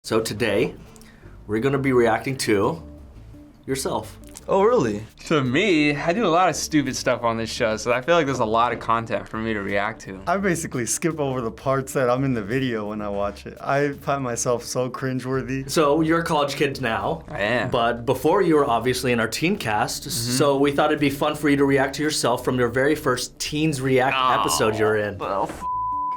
So today, we're gonna be reacting to yourself. Oh, really? To me, I do a lot of stupid stuff on this show, so I feel like there's a lot of content for me to react to. I basically skip over the parts that I'm in the video when I watch it. I find myself so cringeworthy. So you're a college kid now. I am. But before you were obviously in our teen cast, so we thought it'd be fun for you to react to yourself from your very first Teens React episode you're in.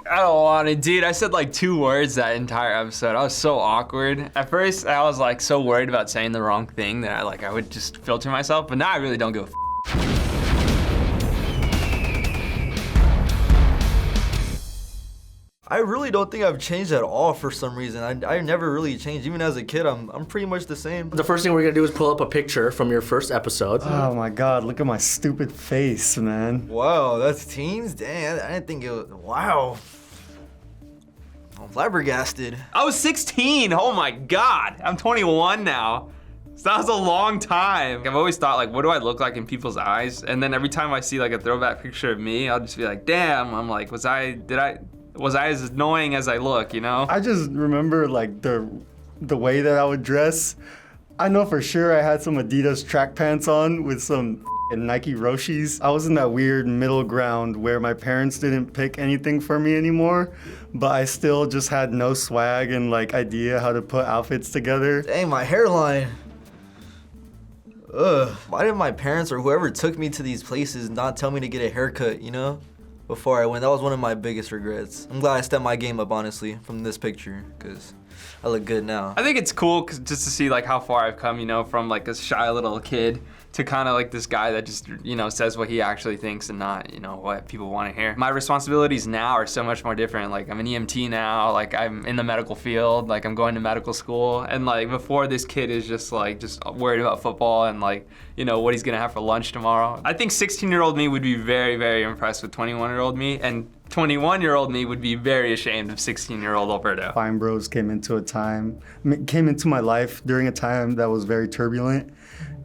I don't want to, dude. I said like 2 words that entire episode. I was so awkward. At first, I was like so worried about saying the wrong thing that I would just filter myself, but now I really don't give a I really don't think I've changed at all for some reason. I never really changed. Even as a kid, I'm pretty much the same. The first thing we're gonna do is pull up a picture from your first episode. Oh my god, look at my stupid face, man. Wow, that's teens? Dang, I didn't think it was, wow. I'm flabbergasted. I was 16, oh my God. I'm 21 now. So that was a long time. I've always thought like, what do I look like in people's eyes? And then every time I see like a throwback picture of me, I'll just be like, damn, I'm like, was I as annoying as I look, you know? I just remember like the way that I would dress. I know for sure I had some Adidas track pants on with some Nike Roshis. I was in that weird middle ground where my parents didn't pick anything for me anymore, but I still just had no swag and like idea how to put outfits together. Dang, my hairline. Ugh. Why did my parents or whoever took me to these places not tell me to get a haircut, you know? Before I went, that was one of my biggest regrets. I'm glad I stepped my game up, honestly, from this picture, because I look good now. I think it's cool just to see like how far I've come, you know, from like a shy little kid to kind of like this guy that just, you know, says what he actually thinks and not, you know, what people want to hear. My responsibilities now are so much more different. Like I'm an EMT now, like I'm in the medical field, like I'm going to medical school. And like before, this kid is just worried about football and like, you know, what he's gonna have for lunch tomorrow. I think 16-year-old me would be very, very impressed with 21-year-old me, and 21-year-old me would be very ashamed of 16-year-old Alberto. Fine Bros came into my life during a time that was very turbulent.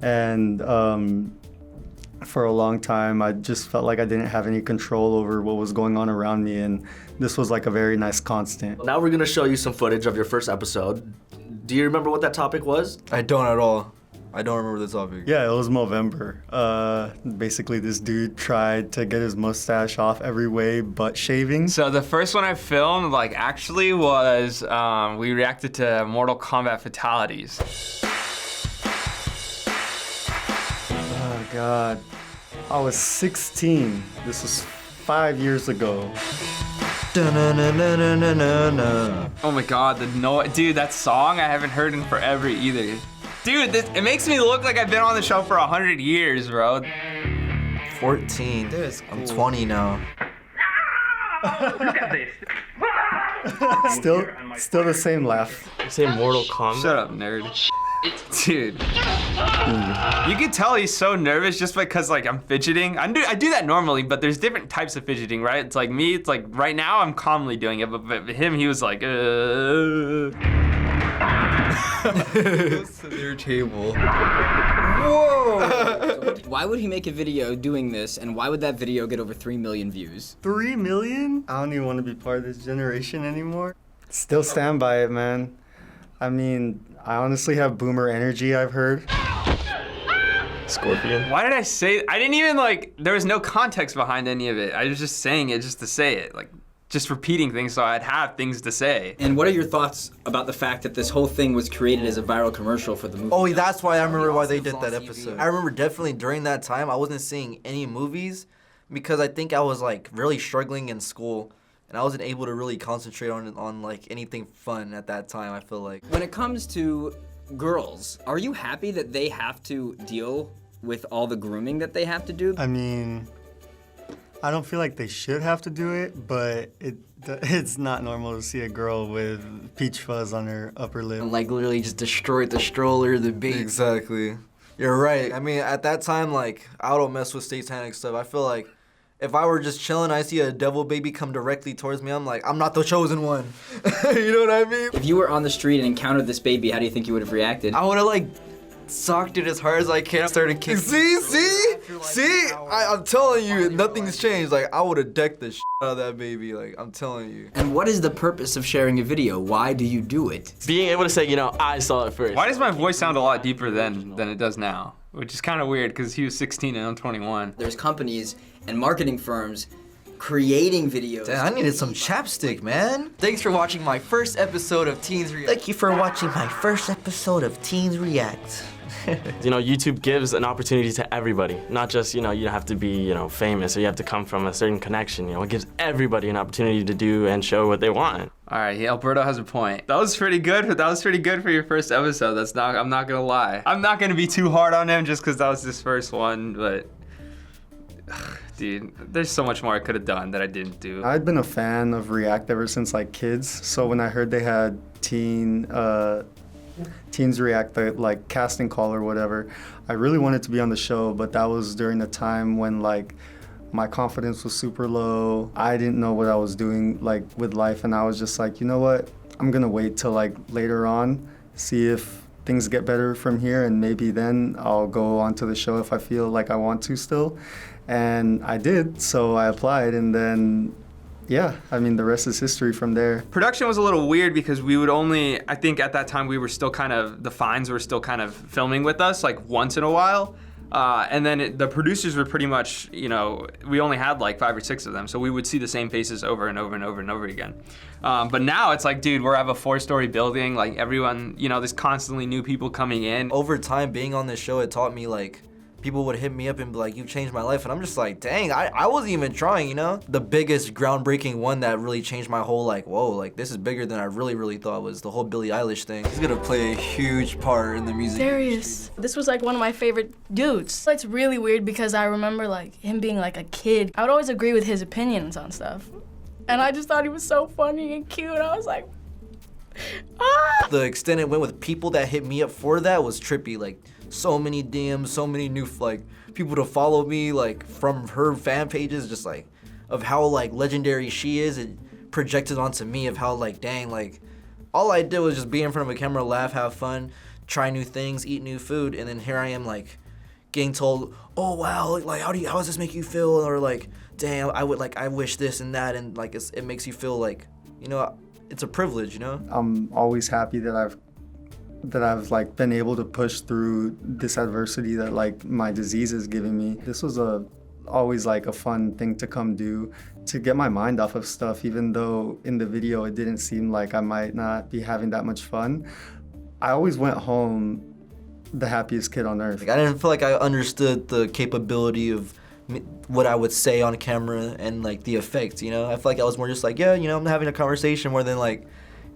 And for a long time, I just felt like I didn't have any control over what was going on around me, and this was like a very nice constant. Now we're gonna show you some footage of your first episode. Do you remember what that topic was? I don't at all. I don't remember the topic. Yeah, it was Movember. Basically, this dude tried to get his mustache off every way but shaving. So the first one I filmed, like, actually was, we reacted to Mortal Kombat fatalities. Oh, God. I was 16. This was 5 years ago. Da-na-na-na-na-na-na. Oh my God, dude, that song I haven't heard in forever either. Dude, it makes me look like I've been on the show for 100 years, bro. 14. I'm 20 now. Still the same laugh. Say Mortal Kombat. Shut up, nerd. Dude. You can tell he's so nervous just because like I'm fidgeting. I do that normally, but there's different types of fidgeting, right? It's like me, it's like right now I'm calmly doing it, but him, he was like, Goes to their table. Whoa! Why would he make a video doing this, and why would that video get over 3 million views? 3 million? I don't even want to be part of this generation anymore. Still stand by it, man. I mean, I honestly have boomer energy, I've heard. Scorpion. Why did I say, I didn't even like, there was no context behind any of it. I was just saying it just to say it, like just repeating things so I'd have things to say. And what are your thoughts about the fact that this whole thing was created as a viral commercial for the movie? Oh, that's why I remember why they did that episode. I remember definitely during that time, I wasn't seeing any movies because I think I was like really struggling in school and I wasn't able to really concentrate on like anything fun at that time, I feel like. When it comes to girls, are you happy that they have to deal with all the grooming that they have to do? I mean, I don't feel like they should have to do it, but it's not normal to see a girl with peach fuzz on her upper lip. Like literally just destroyed the stroller, the bait. Exactly. You're right. I mean, at that time, like, I don't mess with satanic stuff. I feel like if I were just chilling, I see a devil baby come directly towards me, I'm like, I'm not the chosen one. You know what I mean? If you were on the street and encountered this baby, how do you think you would have reacted? I would have like socked it as hard as I can. Started kicking. See? I'm telling you, nothing's changed. Like, I would have decked the shit out of that baby. Like, I'm telling you. And what is the purpose of sharing a video? Why do you do it? Being able to say, you know, I saw it first. Why does my voice sound a lot deeper than it does now? Which is kind of weird because he was 16 and I'm 21. There's companies and marketing firms creating videos. Damn, I needed some chapstick, man. Thanks for watching my first episode of Teens React. Thank you for watching my first episode of Teens React. You know, YouTube gives an opportunity to everybody. Not just, you know, you have to be, you know, famous or you have to come from a certain connection. You know, it gives everybody an opportunity to do and show what they want. All right, Alberto has a point. That was pretty good. That was pretty good for your first episode. I'm not gonna lie. I'm not gonna be too hard on him just because that was his first one, but dude, there's so much more I could have done that I didn't do. I'd been a fan of React ever since like kids. So when I heard they had Teens React, the like casting call or whatever, I really wanted to be on the show, but that was during the time when like my confidence was super low. I didn't know what I was doing like with life, and I was just like, you know what? I'm gonna wait till like later on, see if things get better from here, and maybe then I'll go onto the show if I feel like I want to still. And I did, so I applied, and then yeah, I mean, the rest is history from there. Production was a little weird because we would only, I think at that time we were still kind of, the Fines were still kind of filming with us like once in a while. And then the producers were pretty much, you know, we only had like 5 or 6 of them. So we would see the same faces over and over and over and over again. But now it's like, dude, we have a 4-story building. Like everyone, you know, there's constantly new people coming in. Over time, being on this show, it taught me like, people would hit me up and be like, you've changed my life. And I'm just like, dang, I wasn't even trying, you know? The biggest groundbreaking one that really changed my whole like, whoa, like this is bigger than I really thought was the whole Billie Eilish thing. He's gonna play a huge part in the music Darius. This was like one of my favorite dudes. It's really weird because I remember like him being like a kid. I would always agree with his opinions on stuff. And I just thought he was so funny and cute. I was like, ah! The extent it went with people that hit me up for that was trippy. Like, so many DMs, so many new like people to follow me like from her fan pages, just like of how like legendary she is. It projected onto me of how like, dang, like all I did was just be in front of a camera, laugh, have fun, try new things, eat new food, and then here I am like getting told, oh wow, like how does this make you feel? Or like, damn, I wish this and that, and like it makes you feel like, you know, it's a privilege, you know? I'm always happy that I've like been able to push through this adversity that like my disease is giving me. This was always like a fun thing to come do, to get my mind off of stuff, even though in the video it didn't seem like I might not be having that much fun. I always went home the happiest kid on earth. Like, I didn't feel like I understood the capability of what I would say on camera and like the effects, you know? I feel like I was more just like, yeah, you know, I'm having a conversation more than like,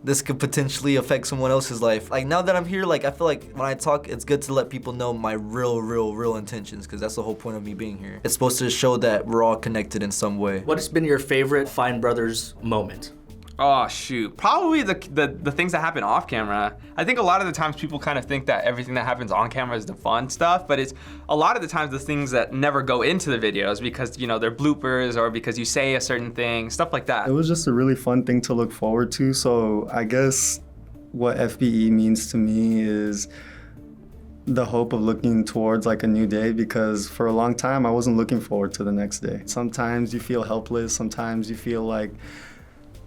this could potentially affect someone else's life. Like now that I'm here, like I feel like when I talk, it's good to let people know my real intentions, because that's the whole point of me being here. It's supposed to show that we're all connected in some way. What has been your favorite Fine Brothers moment? Oh shoot, probably the things that happen off camera. I think a lot of the times people kind of think that everything that happens on camera is the fun stuff, but it's a lot of the times the things that never go into the videos because, you know, they're bloopers or because you say a certain thing, stuff like that. It was just a really fun thing to look forward to. So I guess what FBE means to me is the hope of looking towards like a new day, because for a long time I wasn't looking forward to the next day. Sometimes you feel helpless, sometimes you feel like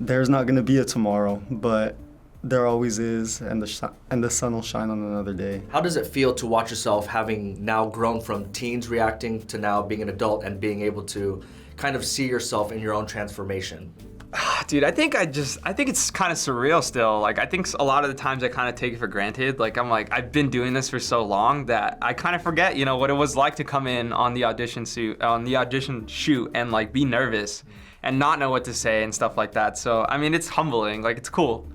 there's not gonna be a tomorrow, but there always is, and the sun will shine on another day. How does it feel to watch yourself having now grown from teens reacting to now being an adult and being able to kind of see yourself in your own transformation? Dude, I think it's kind of surreal still. Like, I think a lot of the times I kind of take it for granted. Like, I'm like, I've been doing this for so long that I kind of forget, you know, what it was like to come in on the audition shoot and like be nervous and not know what to say and stuff like that. So, I mean, it's humbling, like it's cool.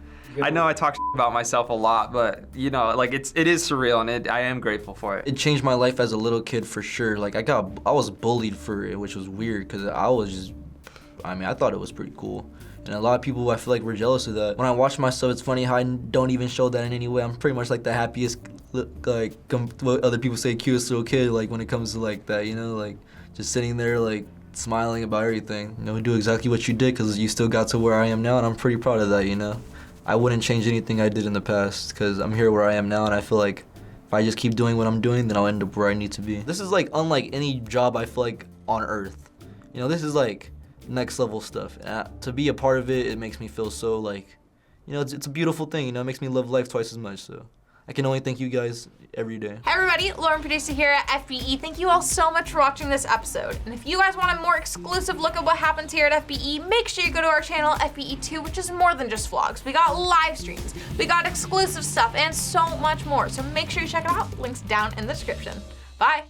I know I talk about myself a lot, but you know, like it is surreal, and I am grateful for it. It changed my life as a little kid for sure. Like I was bullied for it, which was weird because I thought it was pretty cool. And a lot of people I feel like were jealous of that. When I watch myself, it's funny how I don't even show that in any way. I'm pretty much like the happiest, like what other people say, cutest little kid, like when it comes to like that, you know, like just sitting there like smiling about everything. You know, do exactly what you did because you still got to where I am now, and I'm pretty proud of that, you know. I wouldn't change anything I did in the past because I'm here where I am now, and I feel like if if I just keep doing what I'm doing, then I'll end up where I need to be. This is like unlike any job I feel like on earth. You know, this is like next level stuff. To be a part of it, it makes me feel so like, you know, it's a beautiful thing. You know, it makes me love life twice as much. So I can only thank you guys every day. Hey everybody, Lauren, producer here at FBE. Thank you all so much for watching this episode. And if you guys want a more exclusive look at what happens here at FBE, make sure you go to our channel, FBE2, which is more than just vlogs. We got live streams, we got exclusive stuff, and so much more. So make sure you check it out. Links down in the description. Bye.